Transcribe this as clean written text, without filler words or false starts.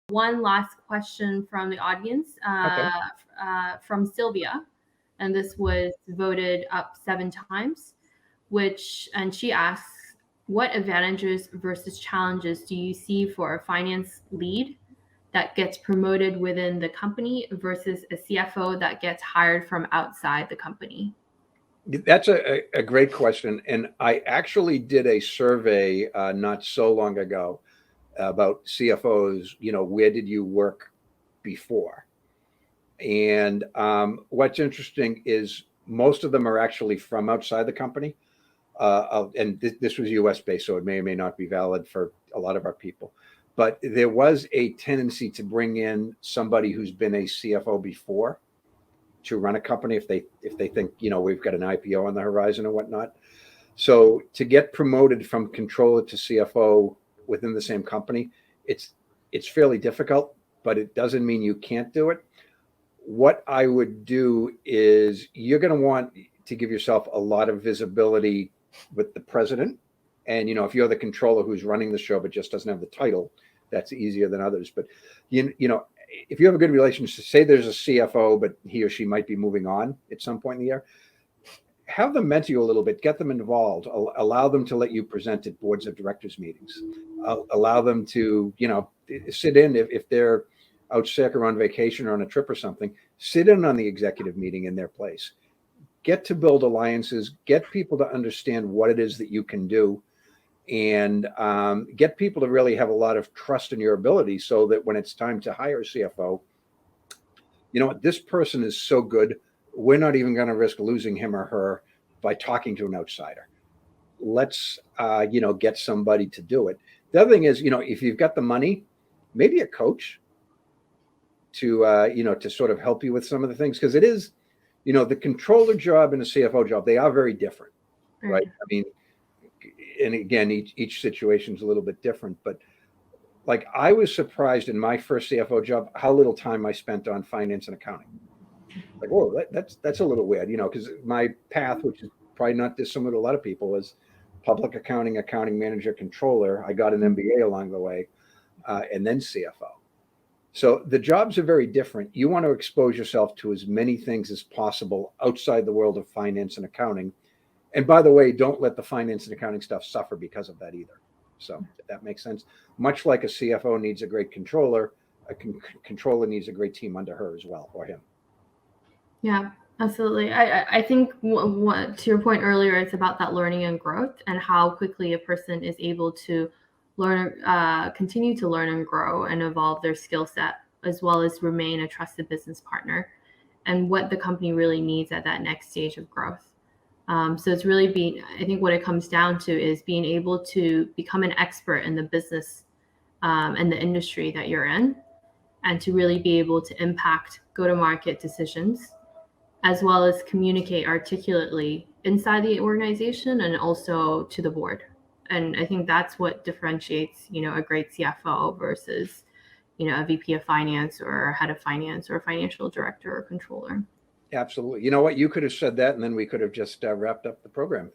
One last question from the audience, Okay. from Sylvia, and this was voted up 7 times, and she asks, what advantages versus challenges do you see for a finance lead that gets promoted within the company versus a CFO that gets hired from outside the company? That's a great question. And I actually did a survey not so long ago about CFOs, where did you work before? And what's interesting is most of them are actually from outside the company. And this was US based, so it may or may not be valid for a lot of our people. But there was a tendency to bring in somebody who's been a CFO before to run a company if they think, we've got an IPO on the horizon or whatnot. So to get promoted from controller to CFO within the same company, it's fairly difficult, but it doesn't mean you can't do it. What I would do is you're going to want to give yourself a lot of visibility with the president. And, if you're the controller who's running the show but just doesn't have the title, that's easier than others. But, if you have a good relationship, say there's a CFO, but he or she might be moving on at some point in the year, have them mentor you a little bit, get them involved, allow them to let you present at boards of directors meetings, allow them to, sit in if they're out sick or on vacation or on a trip or something, sit in on the executive meeting in their place. Get to build alliances, get people to understand what it is that you can do, and get people to really have a lot of trust in your ability so that when it's time to hire a CFO, this person is so good, we're not even going to risk losing him or her by talking to an outsider. Let's, get somebody to do it. The other thing is, if you've got the money, maybe a coach to, to sort of help you with some of the things, because it is, the controller job and the CFO job, they are very different, right? I mean, and again, each situation is a little bit different, but like I was surprised in my first CFO job how little time I spent on finance and accounting. Like, whoa, that's a little weird, because my path, which is probably not dissimilar to a lot of people, was public accounting, accounting manager, controller. I got an MBA along the way, and then CFO. So the jobs are very different. You want to expose yourself to as many things as possible outside the world of finance and accounting. And by the way, don't let the finance and accounting stuff suffer because of that either. So if that makes sense. Much like a CFO needs a great controller, a controller needs a great team under her as well, or him. Yeah, absolutely. I think what to your point earlier, it's about that learning and growth and how quickly a person is able to learn, continue to learn and grow and evolve their skill set, as well as remain a trusted business partner, and what the company really needs at that next stage of growth. So it's really I think what it comes down to is being able to become an expert in the business and the industry that you're in, and to really be able to impact go-to-market decisions, as well as communicate articulately inside the organization and also to the board. And I think that's what differentiates, a great CFO versus, a VP of finance or a head of finance or a financial director or controller. Absolutely. You know what? You could have said that, and then we could have just wrapped up the program.